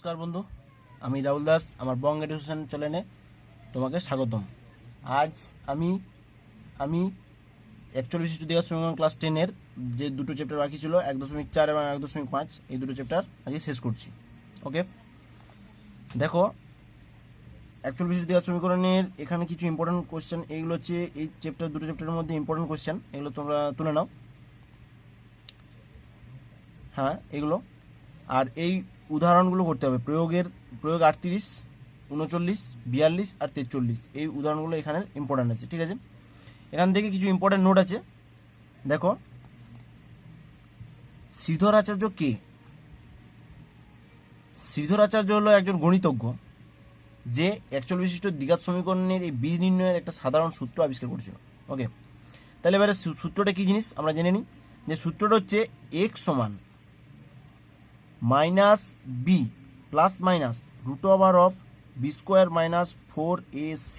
নমস্কার বন্ধু, আমি রাহুল দাস। আমার বং এডুকেশন চ্যানেলে তোমাকে স্বাগতম। আজ আমি 41 দ্বিঘাত সমীকরণ ক্লাস 10-এর যে দুটো চ্যাপ্টার বাকি ছিল 1.4 এবং 1.5, এই দুটো চ্যাপ্টার আজকে শেষ করছি। ওকে, দেখো 41 দ্বিঘাত সমীকরণের এখানে কিছু ইম্পর্টেন্ট কোয়েশ্চেন, এইগুলো হচ্ছে এই দুটো চ্যাপ্টারের মধ্যে ইম্পর্টেন্ট কোয়েশ্চেন, এগুলো তোমরা তুলে নাও। হ্যাঁ, এগুলো আর এই উদাহরণগুলো করতে হবে। প্রয়োগ 38, 39, 42 আর 43, এই উদাহরণগুলো এখানে ইম্পর্টেন্ট আছে। ঠিক আছে, এখান থেকে কিছু ইম্পর্টেন্ট নোট আছে। দেখো, শ্রীধর আচার্য কে? শ্রীধর আচার্য হলো একজন গণিতজ্ঞ যে 41 দ্বিঘাত সমীকরণের এই বীজ নির্ণয়ের একটা সাধারণ সূত্র আবিষ্কার করেছিল। ওকে, তাহলে এবারে সূত্রটা কি জিনিস আমরা জেনে নিই। যে সূত্রটা হচ্ছে x সমান minus b plus minus root over of b square minus 4ac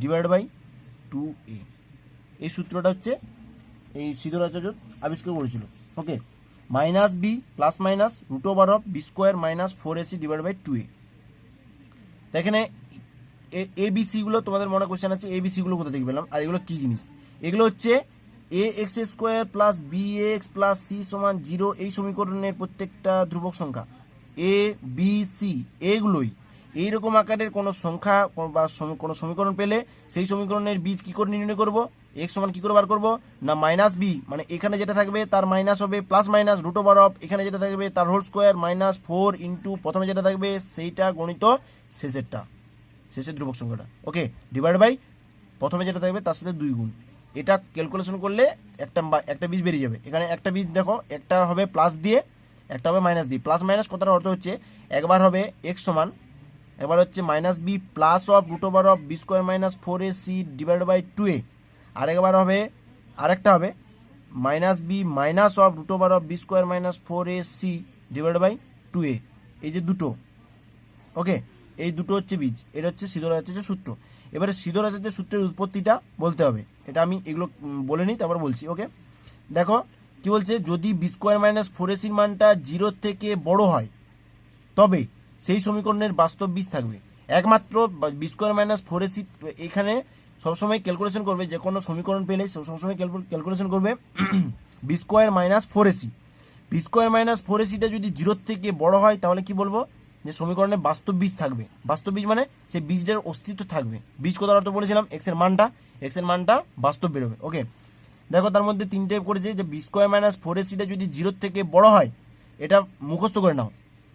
divide by 2a। এই সূত্রটা হচ্ছে এই শ্রীধর আচার্য আবিষ্কার করেছিল। Okay, minus b plus minus root over of b square minus 4ac divide by 2a। তো এখানে এবিসিগুলো তোমাদের মনে কোশ্চেন আছে, এবিসিগুলো কোথা থেকে পেলাম আর এগুলো কি জিনিস? এগুলো হচ্ছে a x square plus b x plus c সমান 0, এই সমীকরণের প্রত্যেকটা ধ্রুবক সংখ্যা এ বি সি, এগুলোই এইরকম আকারের কোনো সংখ্যা বা কোনো সমীকরণ পেলে সেই সমীকরণের বীজ কি করে নির্ণয় করব? এক্স সমান কি করে বার করব না মাইনাস বি, মানে এখানে যেটা থাকবে তার মাইনাস হবে plus minus root over of এখানে যেটা থাকবে তার হোল স্কোয়ার মাইনাস 4 ইন্টু প্রথমে যেটা থাকবে সেইটা গণিত শেষের ধ্রুবক সংখ্যাটা। ওকে, ডিভাইড বাই প্রথমে যেটা থাকবে তার সাথে 2 গুণ। এটা ক্যালকুলেশন করলে একটা বীজ বেরিয়ে যাবে। এখানে একটা বীজ দেখো, একটা হবে প্লাস দিয়ে, একটা হবে মাইনাস দিয়ে। প্লাস মাইনাস কথার অর্থ হচ্ছে একবার হবে এক্স সমান, একবার হচ্ছে minus b plus of root over of b square minus 4ac divide by 2a, আর একবার হবে আরেকটা হবে minus b minus of root over of b square minus 4ac divide by 2a। এই যে দুটো, ওকে, এই দুটো হচ্ছে বীজ। এটা হচ্ছে শ্রীধর আচার্যের সূত্র। এবারে শ্রীধর আচার্যের সূত্রের উৎপত্তিটা বলতে হবে, এটা আমি এগুলো বলে নিই তারপর বলছি। ওকে, দেখো কি বলছে, যদি বি স্কোয়ার মাইনাস 4ac মানটা 0 থেকে বড় হয় তবে সেই সমীকরণের বাস্তব বীজ থাকবে। একমাত্র বি স্কোয়ার মাইনাস 4ac, এখানে সবসময় ক্যালকুলেশন করবে, যে কোনো সমীকরণ পেলে সবসময় ক্যালকুলেশন করবে b square minus 4ac। B square minus 4ac-টা যদি 0 থেকে বড় হয় তাহলে কি বলবো? যে সমীকরণে বাস্তব বীজ থাকবে। বাস্তব বীজ মানে সেই বীজের অস্তিত্ব থাকবে। বীজ কথার অর্থ বলেছিলাম এক্স এর মানটা বাস্তব বেরোবে। ওকে, দেখো তার মধ্যে 3টে করেছে যে বি স্কোয়ার মাইনাস 4ac-টা যদি 0 থেকে বড় হয়, এটা মুখস্থ করে নাও,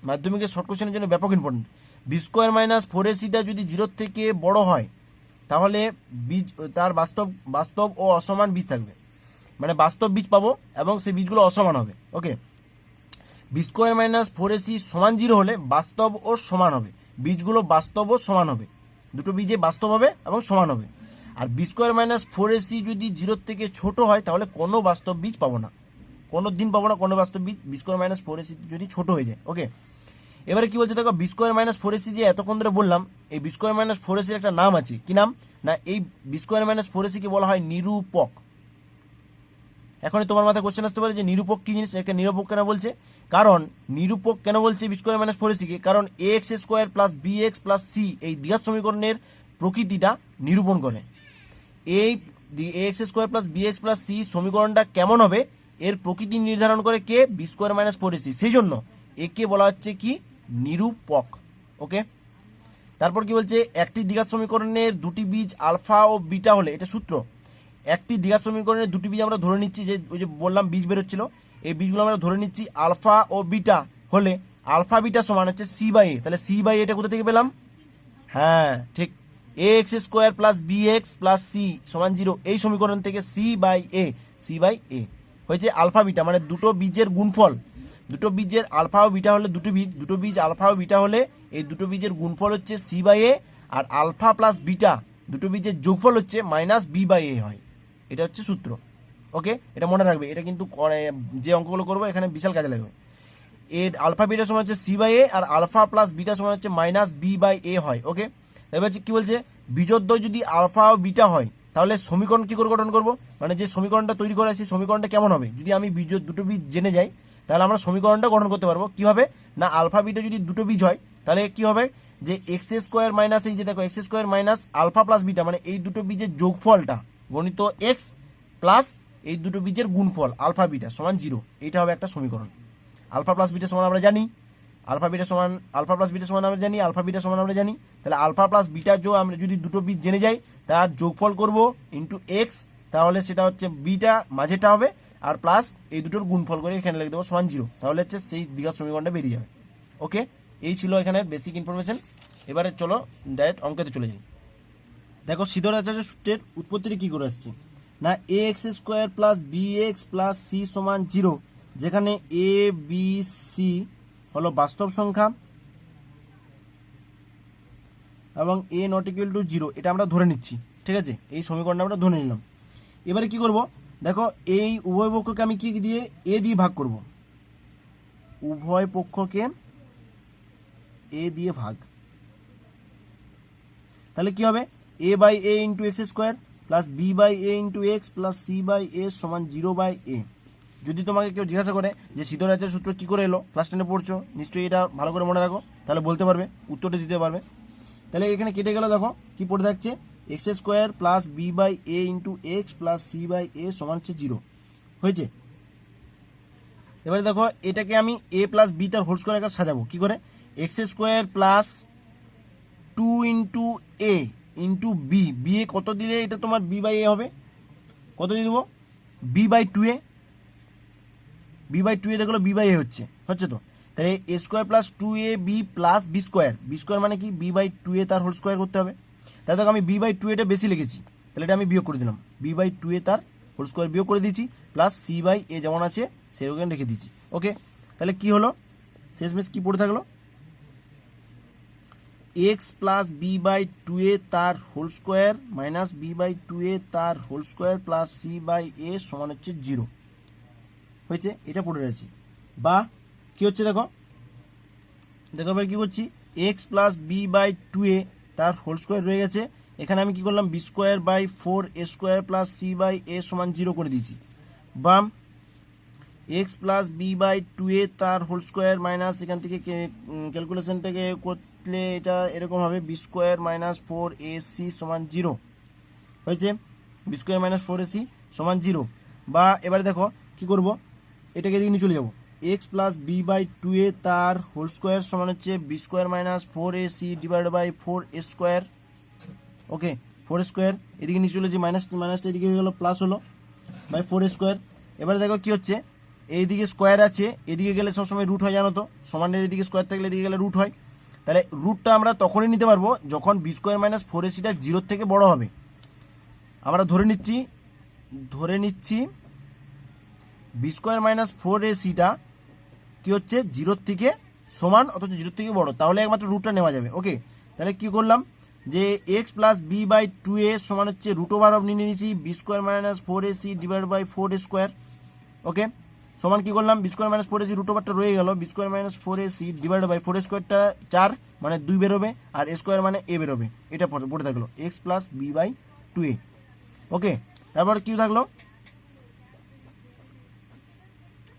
মাধ্যমিকের শর্ট কোশ্চেনের জন্য ব্যাপক ইম্পর্টেন্ট। বি স্কোয়ার মাইনাস 4ac-টা যদি 0 থেকে বড় হয় তাহলে বীজ তার বাস্তব ও অসমান বীজ থাকবে, মানে বাস্তব বীজ পাবো এবং সেই বীজগুলো অসমান হবে। ওকে, বি স্কোয়ার মাইনাস 4ac সমান 0 হলে বাস্তব ও সমান হবে, বীজগুলো বাস্তব ও সমান হবে, দুটো বীজে বাস্তব হবে এবং সমান হবে। আর বি স্কোয়ার মাইনাস 4ac যদি 0 থেকে ছোট হয় তাহলে কোনো বাস্তব বীজ পাবো না, কোনো দিন পাবো না কোনো বাস্তব বীজ বি স্কোয়ার মাইনাস 4ac যদি ছোট হয়ে যায়। ওকে, এবারে কি বলছে দেখো, বি স্কোয়ার মাইনাস 4ac যে এতক্ষণ ধরে বললাম, এই বি স্কোয়ার মাইনাস 4ac একটা নাম আছে। কি নাম? না এই বি স্কোয়ার মাইনাস 4ac কে বলা হয় নিরূপক। এখনই তোমার মাথায় কোশ্চেন আসতে পারে যে নিরূপক কি জিনিস, একটা নিরূপক কেন বলছে? কারণ নিরূপক কেন বলছে বি স্কোয়ার মাইনাস 4ac কে? কারণ a x square plus b x plus c এই দ্বিঘাত সমীকরণের প্রকৃতিটা নিরূপণ করে। এই a x square plus b x plus c সমীকরণটা কেমন হবে এর প্রকৃতি নির্ধারণ করে কে? B square minus 4ac। সেই জন্য একে বলা হচ্ছে কি? নিরূপক। ওকে, তারপর কি বলছে, একটি দ্বিঘাত সমীকরণের দুটি বীজ আলফা ও বিটা হলে, এটা সূত্র, একটি দ্বিঘাত সমীকরণের দুটি বীজ আমরা ধরে নিচ্ছি, যে ওই যে বললাম বীজ বেরোচ্ছিল, এই বীজগুলো আমরা ধরে নিচ্ছি আলফা ও বিটা হলে আলফা বিটা সমান হচ্ছে সি বাই এ। তাহলে সি বাই এটা কোথা থেকে পেলাম? হ্যাঁ ঠিক, a x square plus b x plus c সমান 0, এই সমীকরণ থেকে সি বাই এ হয়েছে আলফা বিটা, মানে দুটো বীজের গুণফল। দুটো বীজের আলফা ও বিটা হলে দুটো বীজ আলফা ও বিটা হলে এই দুটো বীজের গুণফল হচ্ছে সি বাই এ, আর আলফা প্লাস বিটা দুটো বীজের যোগফল হচ্ছে মাইনাস বি বাই এ হয়। এটা হচ্ছে সূত্র। ওকে, এটা মনে রাখবে, এটা কিন্তু যে অঙ্কগুলো করবো এখানে বিশাল কাজে লাগবে। এর আলফা বিটা সমান হচ্ছে সি বাই এ, আর আলফা প্লাস বিটা সমান হচ্ছে মাইনাস বি বাই এ হয়। ওকে, এবার কি বলছে, বীজোদ্বয় যদি আলফা ও বিটা হয় তাহলে সমীকরণ কি করে গঠন করব, মানে যে সমীকরণটা তৈরি করা সেই সমীকরণটা কেমন হবে? যদি আমি দুটো বীজ জেনে যাই তাহলে আমরা সমীকরণটা গঠন করতে পারবো কিভাবে না আলফা বিটা যদি দুটো বীজ হয় তাহলে কি হবে যে এক্স স্কোয়ার মাইনাস এই যে দেখো x square minus alpha plus beta মানে এই দুটো বীজের যোগফলটা গণিত এক্স প্লাস এই দুটো বীজের গুণফল আলফা বিটা সমান 0, এটা হবে একটা সমীকরণ। আলফা প্লাস বিটা সমান আমরা জানি আলফা প্লাস বিটা সমান আমরা জানি আলফা বিটা সমান আমরা জানি, তাহলে আলফা প্লাস বিটা আমরা যদি দুটো বীজ জেনে যাই তার যোগফল করব ইন্টু এক্স, তাহলে সেটা হচ্ছে বিটা মাঝেটা হবে আর প্লাস এই দুটোর গুণফল করে এখানে লিখে দেবো সমান 0, তাহলে হচ্ছে সেই দ্বিঘাত সমীকরণটা বেরিয়ে যাবে। ওকে, এই ছিল এখানের বেসিক ইনফরমেশন। এবারে চলো ডাইরেক্ট অঙ্কেতে চলে যাই। দেখো সিদ্ধরাচার্য সূত্রের উৎপত্তিটি কী করে আসছে না a x square plus b x plus c সমান 0, যেখানে এ বি সি হলো বাস্তব সংখ্যা এবং এ নট ইকুয়াল টু 0, এটা আমরা ধরে নিচ্ছি। ঠিক আছে, এই সমীকরণটা আমরা ধরে নিলাম। এবারে কি করব দেখো এই উভয় পক্ষকে আমি কি দিয়ে এ দিয়ে ভাগ করব, উভয় পক্ষকে এ দিয়ে ভাগ, তাহলে কি হবে a by a into x square plus b by a into x plus c by a সমান 0 বাই এ। যদি তোমাকে কেউ জিজ্ঞাসা করে যে সিদ্ধরাচার্য সূত্র কী করে এলো, ক্লাস 10 পড়ছো নিশ্চয়ই, এটা ভালো করে মনে রাখো, তাহলে বলতে পারবে, উত্তরটা দিতে পারবে। তাহলে এখানে কেটে গেল, দেখো কি পড়ে থাকছে x square plus b by a into x plus c by a সমান হচ্ছে 0 হয়েছে। এবারে দেখো এটাকে আমি এ প্লাস বি তার হোল স্কোয়ার আকার সাজাবো কি করে, x square plus 2 into a into b, b a কত দিলে এটা তোমার বি বাই এ হবে, কত দিয়ে দেবো b by 2 a, b by 2 a দেখলো বি বাই এ হচ্ছে তো, তাহলে a square plus 2 a b plus b square মানে কি বি বাই 2 এ তার হোল স্কোয়ার করতে হবে। তাহলে দেখো আমি বি বাই 2 এটা বেশি লিখেছি, তাহলে এটা আমি বিয়োগ করে দিলাম, বি বাই 2 এ তার হোল স্কোয়ার বিয়োগ করে দিয়েছি, প্লাস সি বাই এ যেমন আছে সেরকম রেখে দিচ্ছি। ওকে, তাহলে কি হলো শেষমেশ কি পড়ে থাকলো x plus b by 2 a তার whole square minus b by 2 a তার whole square plus c by a সমান হচ্ছে 0 হয়েছে, এটা পড়ে রয়েছে। বা কি হচ্ছে দেখো এবার কি করছি x plus b by 2 a তার হোল স্কোয়ার রয়ে গেছে, এখানে আমি কি করলাম b square by 4 a square plus c by a সমান 0 করে দিয়েছি। বা x plus b by 2 a তার হোল স্কোয়ার মাইনাস এখান থেকে ক্যালকুলেশনটাকে করলে এটা এরকম হবে b square minus 4 a c সমান 0 হয়েছে, b square minus 4 a c সমান 0। বা এবারে দেখো কি করব এটাকে এদিকে নিয়ে চলে যাবো x plus b by 2 a তার হোল স্কোয়ার সমান হচ্ছে b square minus 4 a c divide by 4 a square. Okay, 4 square এদিকে নিয়ে চলেছি, মাইনাসটা এদিকে হয়ে গেলো প্লাস হলো বাই 4 স্কোয়ার। এবারে দেখো কি হচ্ছে এইদিকে স্কোয়ার আছে, এদিকে গেলে সবসময় রুট হয় জানো তো, সমানের এদিকে স্কোয়ার থাকলে এদিকে গেলে রুট হয়, তাহলে রুটটা আমরা তখনই নিতে পারবো যখন বি স্কোয়ার মাইনাস 4 এ সিটা 0 থেকে বড় হবে। আমরা ধরে নিচ্ছি বি স্কোয়ার মাইনাস 4 এ সিটা কি হচ্ছে 0 থেকে সমান অথচ 0 থেকে বড়, তাহলে একমাত্র রুটটা নেওয়া যাবে। ওকে, তাহলে কি করলাম যে x plus b by 2 a সমান হচ্ছে রুট ওভার অফ নিয়ে নিয়েছি b square minus 4 a c divide by 4 square. Okay, সমান কি করলাম b square minus 4 a c root ওভারটা রয়ে গেল, b square minus 4 a c divide by 4 স্কোয়ারটা 4 মানে 2 বেরোবে আর এ স্কোয়ার মানে এ বেরোবে, এটা পড়ে থাকলো এক্স প্লাস বি বাই 2 এ। ওকে, তারপর কি থাকলো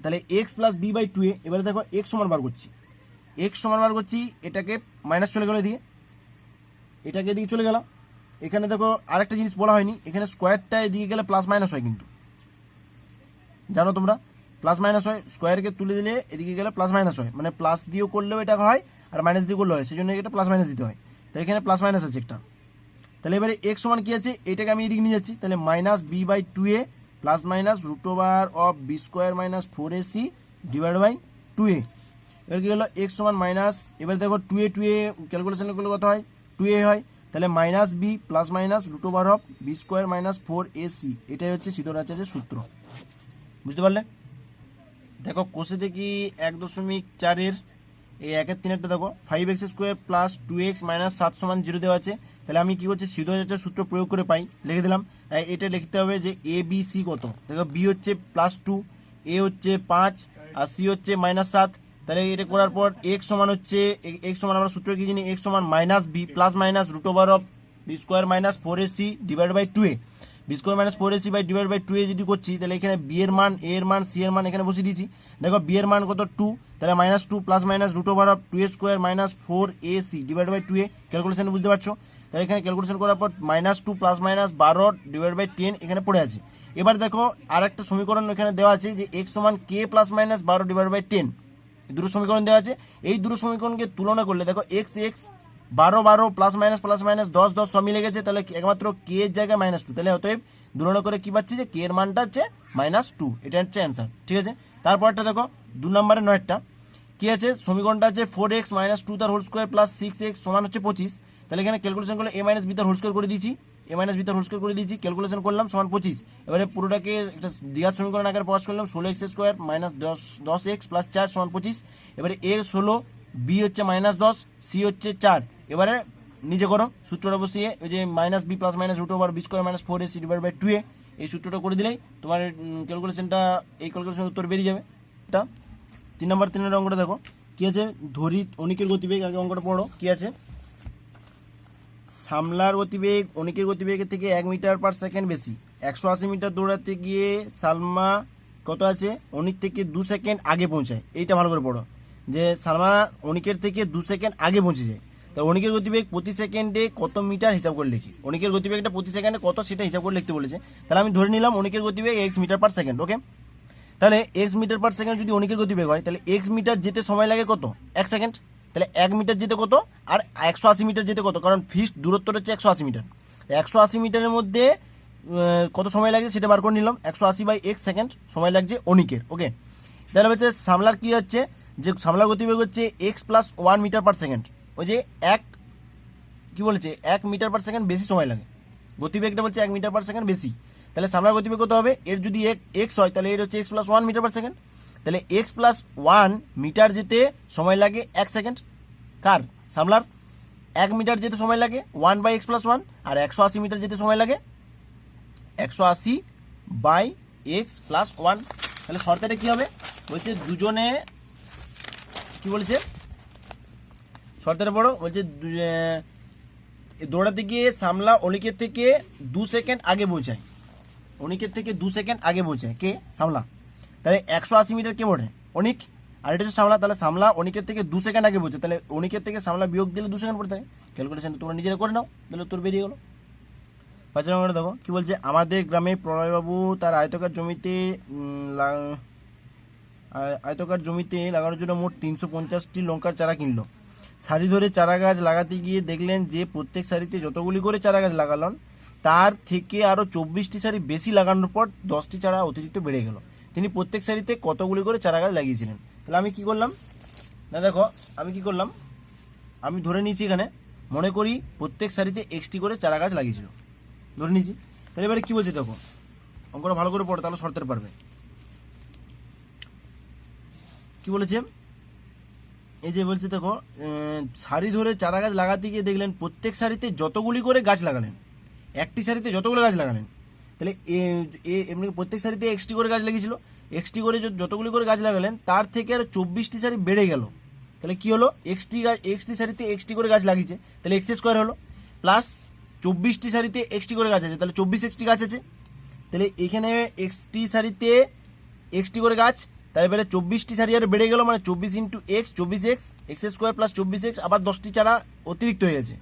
তাহলে এক্স প্লাস বি বাই 2 এ। এবারে দেখো এক্স সমান বার করছি, এটাকে মাইনাস চলে গেল এদিকে, এটাকে এদিকে চলে গেল। এখানে দেখো আরেকটা জিনিস বলা হয়নি, এখানে স্কোয়ারটা এদিকে গেলে প্লাস মাইনাস হয়, কিন্তু জানো তোমরা প্লাস মাইনাস হয়, স্কোয়ারকে তুলে দিলে এদিকে গেলে প্লাস মাইনাস হয়, মানে প্লাস দিয়েও করলেও এটা হয় আর মাইনাস দিয়ে করলেও হয়, সেই জন্য এটা প্লাস মাইনাস দিতে হয়। তাহলে এখানে প্লাস মাইনাস আছে একটা, তাহলে এবারে এক্স সমান কি আছে এটাকে আমি এদিকে নিয়ে যাচ্ছি, তাহলে minus b by 2 a plus minus root over of b square minus 4 a c divide by 2 a. এবার কি হলো এক্স সমান মাইনাস, এবার দেখো 2 এ ক্যালকুলেশন করলে কত হয় 2 এ হয়, তাহলে minus b plus minus root over of b square minus 4 a c, এটাই হচ্ছে সিদ্ধরাচার্যের সূত্র। বুঝতে পারলে? দেখো কোষে কি 1.4 এর এই 1/3 দেখো 5x square plus 2x minus 7 সমান 0 দেওয়া আছে, তাহলে আমি কি করছি সিদ্ধরাচার্যের সূত্র প্রয়োগ করে পাই, লিখে দিলাম। এটা লিখতে হবে যে এ বি সি কত, দেখো বি হচ্ছে +2, এ হচ্ছে 5 আর সি হচ্ছে -7, তাহলে এটা করার পর x সমান হচ্ছে আমরা সূত্র কি জানি x সমান minus b plus minus root over of b square minus 4 a c divide by 2 a, b square minus 4ac by divide by 2a যদি করছি, তাহলে এখানে বি এর মান, এ এর মান, সি এর মান এখানে বসিয়ে দিয়েছি। দেখো বি এর মান কত 2, তাহলে -2 plus minus root over of 2a square minus 4ac divide by 2a। Calculation বুঝতে পারছো? তাহলে এখানে ক্যালকুলেশন করার পর -2 প্লাস মাইনাস 12 ডিভাইড বাই 10 এখানে পড়ে আছে। এবার দেখো আর একটা সমীকরণ এখানে দেওয়া আছে যে x সমান k plus minus 12 divide by 10, দুটো সমীকরণ দেওয়া আছে। এই দুটো সমীকরণকে তুলনা করলে দেখো x 12 প্লাস মাইনাস 10 সব মিলে গেছে, তাহলে একমাত্র k এর জায়গায় -2, তাহলে অতএব তুলনা করে কি পাচ্ছি যে k এর মানটা হচ্ছে -2, এটা হচ্ছে অ্যান্সার। ঠিক আছে, তারপরটা দেখো 2 নম্বরের 9টা কি আছে, সমীকরণটা আছে 4x মাইনাস 2 তার হোল স্কোয়ার প্লাস 6x সমান হচ্ছে 25। তাহলে এখানে ক্যালকুলেশন করলে a মাইনাস b তার হোল স্কোয়ার করে দিয়েছি, ক্যালকুলেশন করলাম সমান 25। এবারে পুরোটাকে একটা দ্বিঘাত সমীকরণ আকারে প্রকাশ করলাম, 16x square minus 10x plus 4 সমান 25। এবারে a 16, b হচ্ছে -10, c হচ্ছে 4। এবারে নিজে করো সূত্রটা বসিয়ে, ওই যে -b plus minus root over b square minus 4ac divide by 2a, এই সূত্রটা করে দিলেই তোমার ক্যালকুলেশনটা, এই ক্যালকুলেশনের উত্তর বেরিয়ে যাবে। এটা 3 নম্বর 3 অঙ্কটা দেখো কি আছে, ধরি অনিকের গতিবেগ, আগে অঙ্কটা পড়ো কি আছে। সামলার গতিবেগ অনিকের গতিবেগের থেকে 1 মিটার পার সেকেন্ড বেশি, 180 মিটার দৌড়াতে গিয়ে সালমা কত আছে, অনিক থেকে 2 সেকেন্ড আগে পৌঁছায়। এইটা ভালো করে পড়ো যে সালমা অনিকের থেকে 2 সেকেন্ড আগে পৌঁছে যায়। তো অনিকের গতিবেগ প্রতি সেকেন্ডে কত মিটার হিসাব করে লিখি, অনিকের গতিবেগটা প্রতি সেকেন্ডে কত সেটা হিসাব করে লিখতে বলেছে। তাহলে আমি ধরে নিলাম অনিকের গতিবেগ x মিটার পার সেকেন্ড। ওকে, তাহলে x মিটার পার সেকেন্ড যদি অনিকের গতিবেগ হয়, তাহলে x মিটার যেতে সময় লাগে কত, 1 সেকেন্ড। তাহলে 1 মিটার যেতে কত আর 180 মিটার যেতে কত, কারণ ফিক্সড দূরত্বটা হচ্ছে 180 মিটার। 180 মিটারের মধ্যে কত সময় লাগছে সেটা বার করে নিলাম, 180 বাই 1 সেকেন্ড সময় লাগছে অনিকের। ওকে, তাহলে হচ্ছে সামলার কি হচ্ছে, যে সামলার গতিবেগ হচ্ছে x plus 1 metre per second. ওই যে কি বলেছে 1 মিটার পার সেকেন্ড বেশি সময় লাগে, গতিবেগটা বলছে 1 মিটার পার সেকেন্ড বেশি। তাহলে সামলার গতিবেগ কত হবে, এর যদি x হয় তাহলে এর হচ্ছে x plus 1 metre per second. তাহলে x প্লাস 1 মিটার যেতে সময় লাগে 1 সেকেন্ড, কার, সামলার। 1 মিটার যেতে সময় লাগে 1 বাই x প্লাস 1, আর 180 মিটার যেতে সময় লাগে 180 বাই x প্লাস 1। তাহলে শর্তেটা কি হবে, বলছে দুজনে কি বলেছে, শর্তের বড় বলছে দৌড়াতে গিয়ে সামলা অনিকের থেকে 2 সেকেন্ড আগে পৌঁছায়, অনিকের থেকে 2 সেকেন্ড আগে পৌঁছায় কে, সামলা। তাহলে 180 মিটার কে বটে, অনিক, আর এটা হচ্ছে সামলা। তাহলে সামলা অনিকের থেকে 2 সেকেন্ড আগে পৌঁছে, তাহলে অনিকের থেকে সামলা বিয়োগ দিলে 2 সেকেন্ড পড়ে থাকে। ক্যালকুলেশন তোমরা নিজেরা করে নাও, তাহলে তোর বেরিয়ে গেলো। 5 নম্বরে দেখো কি বলছে, আমাদের গ্রামে প্রলয়বাবু তার আয়তকার জমিতে লাগানোর জন্য মোট 350টি লঙ্কার চারা কিনলো। সারি ধরে চারা গাছ লাগাতে গিয়ে দেখলেন যে প্রত্যেক সারিতে যতগুলি করে চারা গাছ লাগালেন তার থেকে আরও 24টি সারি বেশি লাগানোর পর 10টি চারা অতিরিক্ত বেড়ে গেল। তিনি প্রত্যেক সারিতে কতগুলি করে চারা গাছ লাগিয়েছিলেন। তাহলে আমি কি করলাম না, দেখো আমি কি করলাম, আমি ধরে নিয়েছি এখানে, মনে করি প্রত্যেক সারিতে 1টি করে চারা গাছ লাগিয়েছিল, ধরে নিয়েছি। তাহলে এবারে কি বলছে দেখো, অঙ্কটা ভালো করে পড়ো তাহলে শর্তের পারবে। কি বলেছে, এই যে বলছে দেখো, সারি ধরে চারা গাছ লাগাতে গিয়ে দেখলেন প্রত্যেক সারিতে যতগুলি করে গাছ লাগালেন, একটি সারিতে যতগুলো গাছ লাগালেন, তাহলে এমনি প্রত্যেক সারিতে 1টি করে গাছ লাগিয়েছিল, 1টি করে যতগুলি করে গাছ লাগালেন তার থেকে আর 24টি সারি বেড়ে গেল। তাহলে কি হলো, 1টি সারিতে 1টি করে গাছ লাগিয়েছে, তাহলে x স্কোয়ার হলো, প্লাস 24টি সারিতে 1টি করে গাছ আছে, তাহলে 24x গাছ আছে। তাহলে এখানে 1টি সারিতে 1টি করে গাছ, তারপরে 24টি সারি আর বেড়ে গেল, মানে 24 into x, 24x, x square plus 24x, আবার 10টি চারা অতিরিক্ত হয়ে গেছে,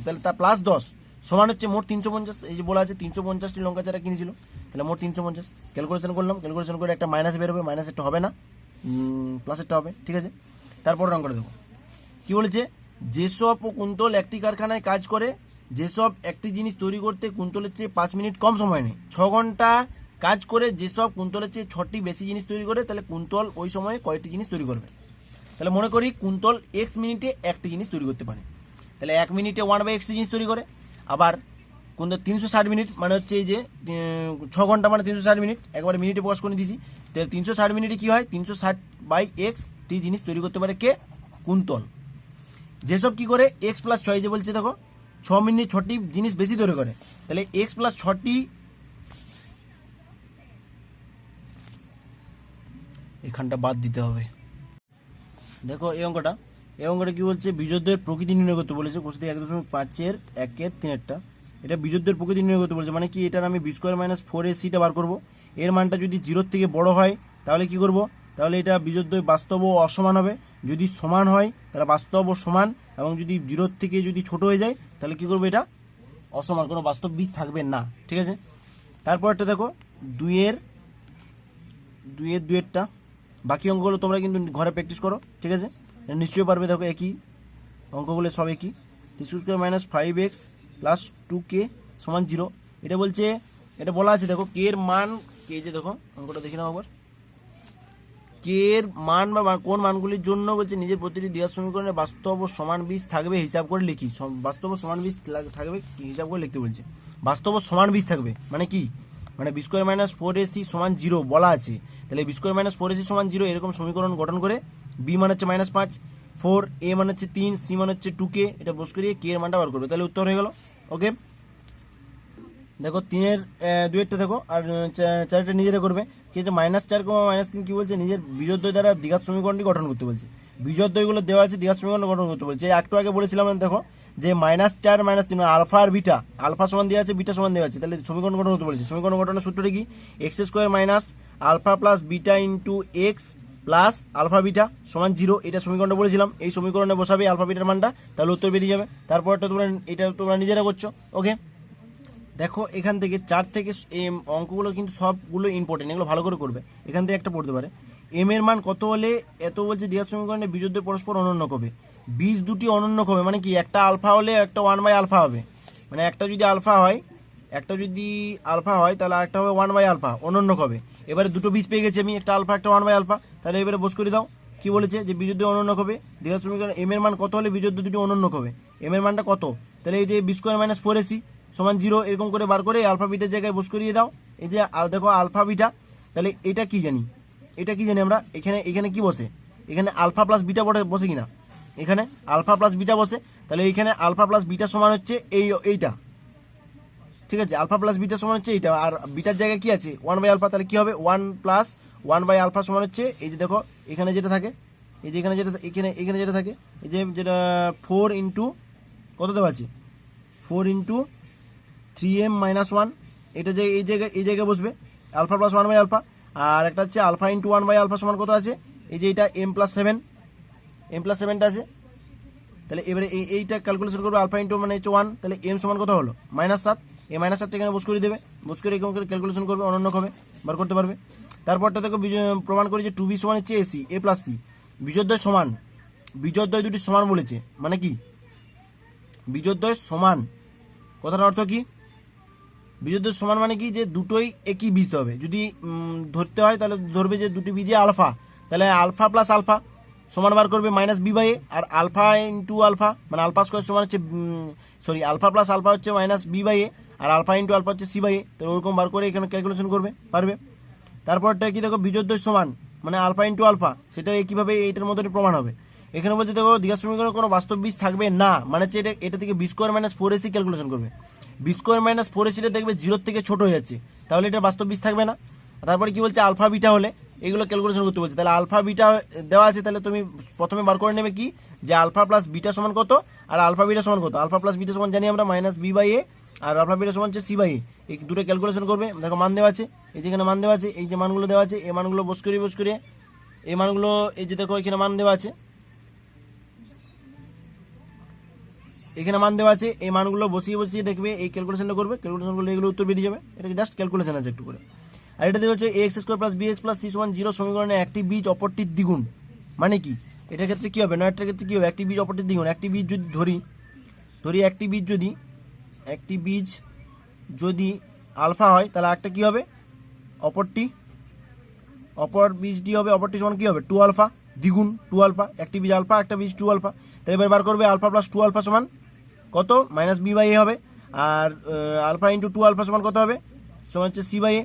তাহলে তা প্লাস 10 সমান হচ্ছে মোট 350। এই যে বলা আছে 350টি লঙ্কা চারা কিনেছিল, তাহলে মোট 350। ক্যালকুলেশন করলাম, ক্যালকুলেশন করে একটা মাইনাস বেরোবে, মাইনাস একটা হবে না, প্লাসেরটা হবে। ঠিক আছে, তারপর রং করে দেবো। কি বলেছে, যেসব কুন্তল একটি কারখানায় কাজ করে, যেসব একটি জিনিস তৈরি করতে কুন্তলের চেয়ে 5 মিনিট কম সময় নেয়, 6 ঘন্টা কাজ করে যেসব কুন্তলের চেয়ে 6টি বেশি জিনিস তৈরি করে, তাহলে কুন্তল ওই সময়ে কয়টি জিনিস তৈরি করবে। তাহলে মনে করি কুন্তল x মিনিটে একটি জিনিস তৈরি করতে পারে, তাহলে 1 মিনিটে 1/x জিনিস তৈরি করে। আবার কুন্তল 360 মিনিট মানে হচ্ছে এই যে 6 ঘন্টা মানে 360 মিনিট, একবারে মিনিটে প্রকাশ করে দিয়েছি। তাহলে 360 মিনিটে কি হয়, 360/x টি জিনিস তৈরি করতে পারে কে, কুন্তল। যেসব কি করে x প্লাস 6, যে বলছে দেখো 6 মিনিট 6টি জিনিস বেশি তৈরি করে, তাহলে x প্লাস 6টি, এখানটা বাদ দিতে হবে। দেখো এই অঙ্কটা কি বলছে, বিজয়দের প্রকৃতি নির্ণয় করতে বলেছে, কোশ্চেন 1.5-এর 1-এর 3-এরটা। এটা বিজোড়দ্বয়ের প্রকৃতি নির্ণয় করতে বলছে, মানে কি এটার আমি বি স্কোয়ার মাইনাস 4ac বার করবো। এর মানটা যদি 0 থেকে বড় হয় তাহলে কি করব, তাহলে এটা বিজোড়দ্বয় বাস্তব ও অসমান হবে। যদি সমান হয় তাহলে বাস্তব ও সমান, এবং যদি 0 থেকে যদি ছোট হয়ে যায় তাহলে কি করবো, এটা অসমান, কোনো বাস্তব বীজ থাকবে না। ঠিক আছে, তারপরটা দেখো দুইয়ের দুইয়েরটা, বাকি অঙ্কগুলো তোমরা কিন্তু ঘরে প্র্যাকটিস করো। ঠিক আছে, নিশ্চয়ই পারবে। দেখো একই অঙ্কগুলো সব একই। 3 মাইনাস 5x প্লাস 2k সমান 0। এটা বলছে, এটা বলা আছে দেখো কে এর মান, কে যে দেখো অঙ্কটা দেখি নাও একবার। কে এর মান বা কোন মানগুলির জন্য বলছে নিজের প্রতিটি দ্বিঘাত সমীকরণে বাস্তব ও সমান বীজ থাকবে হিসাব করে লিখি। বাস্তব ও সমান বীজ থাকবে হিসাব করে লিখতে বলছে। বাস্তব ও সমান বীজ থাকবে মানে কি, মানে বি স্কোয়ার মাইনাস 4ac সমান 0 বলা আছে। তাহলে বি স্কোয়ার মাইনাস 4ac সমান 0 এরকম সমীকরণ গঠন করে বি মান হচ্ছে -5, 4, এ মান হচ্ছে 3, সি মান হচ্ছে 2k, এটা বস করিয়ে কে এর মানটা বার করবে। তাহলে উত্তর হয়ে গেল। ওকে, দেখো 3-এর 2-এরটা দেখো, আর 4-টা নিজেরা করবে। কি হচ্ছে -4, -3 কি বলছে, নিজের বিজোড়দ্বয় দ্বারা দ্বিঘাত সমীকরণটি গঠন করতে বলছে। বিজোড়দ্বয়গুলো দেওয়া আছে, দ্বিঘাত সমীকরণ গঠন করতে বলছে। একটু আগে বলেছিলাম দেখো যে -4 -3 আলফা আর বিটা, আলফা সমান দেওয়া আছে, বিটা সমান দেওয়া আছে, তাহলে সমীকরণ গঠন করতে বলেছে। সমীকরণ গঠনের সূত্রটি কি, x² minus alpha plus beta into x plus alpha beta সমান 0। এটা সমীকরণটা বলেছিলাম, এই সমীকরণে বসাবে আলফা বিটার মানটা, তাহলে উত্তর বেরিয়ে যাবে। তারপরটা তোমরা এটা তোমরা নিজেরা করছো। ওকে, দেখো এখান থেকে 4 থেকে অঙ্কগুলো কিন্তু সবগুলো ইম্পর্টেন্ট, এগুলো ভালো করে করবে। এখান থেকে একটা পড়তে পারে, এম এর মান কত হলে এত বলছে দ্বিঘাত সমীকরণে বিজোড়দ্বয় পরস্পর অনন্যক হবে। বীজ দুটি অনন্যক হবে মানে কি, একটা আলফা হলে একটা 1/α হবে, মানে একটা যদি আলফা হয় তাহলে একটা হবে 1/α, অনন্যক হবে। এবারে দুটো বীজ পেয়ে গেছি আমি, একটা আলফা একটা 1/α, তাহলে এবারে বস করে দাও। কি বলেছে যে বিজোড়দ্বয় অনন্যক হবে, দ্বিঘাত সমীকরণ এম এর মান কত হলে বিজোড়দ্বয় দুটি অনন্যক হবে, এম এর মানটা কত, তাহলে এই যে বি স্কোয়ার মাইনাস 4ac সমান 0 এরকম করে বার করে আলফা বিটার জায়গায় বস করিয়ে দাও। এই যে দেখো আলফা বিটা, তাহলে এটা কি জানি, আমরা এখানে কি বসে, এখানে আলফা প্লাস বিটা বসে কিনা, এখানে আলফা প্লাস বিটা বসে, তাহলে এইখানে আলফা প্লাস বিটা সমান হচ্ছে এইটা। ঠিক আছে, আলফা প্লাস বিটা সমান হচ্ছে এইটা, আর বিটার জায়গায় কি আছে 1/α, তাহলে কি হবে 1 প্লাস 1/α সমান হচ্ছে এই যে দেখো এখানে যেটা থাকে, এই যে এখানে যেটা থাকে, এই যে যেটা 4 ইন্টু কত দেওয়া আছে, 4 ইন্টু 3m - 1, এটা যে এই জায়গায় বসবে আলফা প্লাস 1/α, আর একটা হচ্ছে আলফা ইন্টু 1/α সমান কত আছে, এই যে এটা m+7টা আছে। তাহলে এবারে এইটা ক্যালকুলেশন করবে, আলফা ইন্টু মানে হচ্ছে 1, তাহলে m সমান কত হলো -7, এই -7টা এখানে বস করে দেবে, বস করে এরকম করে ক্যালকুলেশন করবে, অনন্য হবে, বার করতে পারবে। তারপরটা দেখো প্রমাণ করি যে 2b সমান হচ্ছে ac, a প্লাস c, বিজোড়দ্বয় সমান, বিজোড়দ্বয় দুটি সমান বলেছে মানে কি, বিজোড়দ্বয় সমান কথার অর্থ কি, বিজোড়দ্বয় সমান মানে কি যে দুটোই একই বীজ হবে। যদি ধরতে হয় তাহলে ধরবে যে দুটি বীজে আলফা, তাহলে আলফা প্লাস আলফা সমান বার করবে -b/a, আর আলফা ইন্টু আলফা মানে আলফা স্কোয়ার সমান হচ্ছে আলফা প্লাস আলফা হচ্ছে -b/a, আর আলফা ইন্টু আলফা হচ্ছে c/a, তো ওরকম বার করে এখানে ক্যালকুলেশন করবে পারবে। তারপরটা কি দেখো বিজোড়দ্বয় সমান মানে আলফা ইন্টু আলফা, সেটা একইভাবে এইটার মধ্যে প্রমাণ হবে। এখানে বলছে দেখো দ্বিঘাত সমীকরণে কোনো বাস্তব বীজ থাকবে না, মানে হচ্ছে এটা থেকে b square minus 4ac calculation করবে। বি স্কোয়ার মাইনাস 4ac দেখবে 0 থেকে ছোট হয়ে যাচ্ছে, তাহলে এটা বাস্তব বীজ থাকবে না। তারপরে কি বলছে আলফা বিটা হলে এগুলো ক্যালকুলেশন করতে বলছে, তাহলে আলফা বিটা দেওয়া আছে, তাহলে তুমি প্রথমে বার করে নেবে কি যে আলফা প্লাস বিটা সমান কত, আর আলফা বিটা সমান কত। আলফা প্লাস বিটা সমান জানি আমরা -b/a, আর আলফা বিটা সমান হচ্ছে c/a, এই দুটো ক্যালকুলেশন করবে। দেখো মান দেওয়া আছে, এই যেখানে মান দেওয়া আছে, এই যে মানগুলো দেওয়া আছে, এই মানগুলো বস করে এই মানগুলো, এই যে দেখো এখানে মান দেওয়া আছে, এখানে মান দেওয়া আছে, এই মানগুলো বসিয়ে দেখবে, এই ক্যালকুলেশনটা করবে, ক্যালকুলেশন করলে এগুলো উত্তর বেরিয়ে যাবে। এটা জাস্ট ক্যালকুলেশন আছে একটু করে। আর এটা দেওয়া হচ্ছে ax² + bx + c = 0 সমীকরণে একটি বীজ অপরটির দ্বিগুণ, মানে কি এটার ক্ষেত্রে কি হবে, নয়টার ক্ষেত্রে কি হবে, একটি বীজ অপরটির দ্বিগুণ। একটি বীজ যদি ধরি একটি বীজ যদি আলফা হয়, তাহলে একটা কি হবে, অপর বীজটি হবে, অপরটি সমান কি হবে 2α, দ্বিগুণ 2α, একটি বীজ আলফা একটা বীজ 2α। তাহলে এবার বার করবে আলফা প্লাস 2α সমান কত, -b/a হবে, আর আলফা ইন্টু 2α সমান কত হবে, সমান হচ্ছে c/a।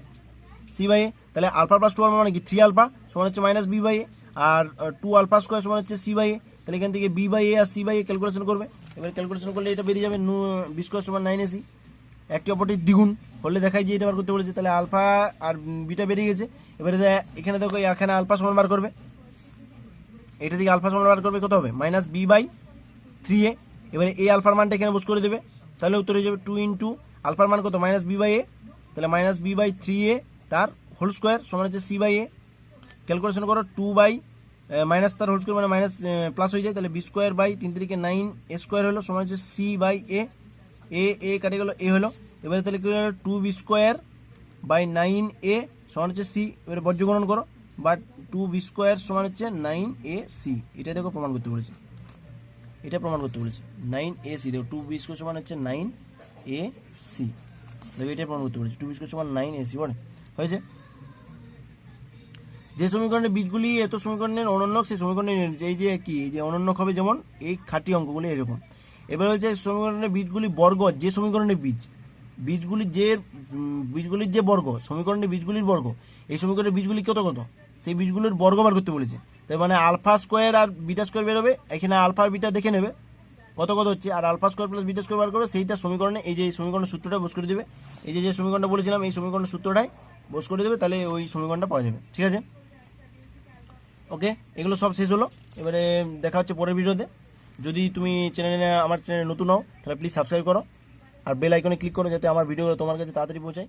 তাহলে আলফা প্লাস 2α মানে কি 3α সমান হচ্ছে -b/a, আর 2α² সমান হচ্ছে c/a। তাহলে এখান থেকে b/a আর c/a ক্যালকুলেশন করবে। এবার ক্যালকুলেশন করলে এটা বেরিয়ে যাবে b² সমান 9ac, একটি অপরটির দ্বিগুণ হলে দেখাই যে এটা বার করতে বলেছে। তাহলে আলফা আর বিটা বেরিয়ে গেছে। এবারে এখানে দেখো এখানে আলফা সমান বার করবে, এটা থেকে আলফা সমান বার করবে কত হবে -b/3a। এবারে এই আলফার মানটা এখানে বস করে দেবে, তাহলে উত্তর হয়ে যাবে 2 × আলফার মান কত মাইনাস বি বাই এ, তাহলে মাইনাস বি বাই 3a তার হোল স্কোয়ার সমান হচ্ছে সি বাই এ। ক্যালকুলেশন করো 2 বাই মাইনাস তার হোল স্কোয়ার মানে মাইনাস প্লাস হয়ে যায়, তাহলে b square by 3 3 9 a square হলো সমান হচ্ছে সি বাই এ। এ কাটে গেল এ হলো, এবারে তাহলে কি হলো 2 বি স্কোয়ার বাই 9a সমান হচ্ছে সি। এবারে বর্জ্যগণন করো, বাট 2 বি স্কোয়ার সমান হচ্ছে 9ac। এটা দেখো প্রমাণ করতে বলেছে, এটা প্রমাণ করতে বলেছে 9ac। দেখো 2 বি স্কোয়ার সমান হচ্ছে 9ac, দেখো এটা প্রমাণ করতে বলেছে 2 বি স্কোয়ার সমান 9ac বলে হয়েছে। যে সমীকরণের বীজগুলি এত সমীকরণের অনন্যক, সেই সমীকরণের এই যে কি এই যে অনন্যক হবে যেমন এই খাঁটি অঙ্কগুলি এরকম। এবার হচ্ছে সমীকরণের বীজগুলি বর্গ, যে সমীকরণের বীজগুলির যে বর্গ, সমীকরণের বীজগুলির বর্গ, এই সমীকরণের বীজগুলি কত কত সেই বীজগুলির বর্গ বার করতে বলেছে। তাই মানে আলফা স্কোয়ার আর বিটা স্কোয়ার বেরোবে, এখানে আলফা আর বিটা দেখে নেবে কত কত হচ্ছে, আর alpha square plus beta square বার করবে, সেইটা সমীকরণে এই যে সমীকরণের সূত্রটা বস করে দেবে। এই যে সমীকরণটা বলেছিলাম এই সমীকরণের সূত্রটাই বস করে দেবে, তাহলে ওই সমীকরণটা পাওয়া যাবে। ঠিক আছে, ওকে, এগুলো সব শেষ হলো। এবারে দেখা হচ্ছে পরের ভিডিওতে। যদি তুমি আমার চ্যানেলে নতুন হও তাহলে প্লিজ সাবস্ক্রাইব করো আর বেল আইকনে ক্লিক করো যাতে আমার ভিডিওগুলো তোমার কাছে তাড়াতাড়ি পৌঁছায়।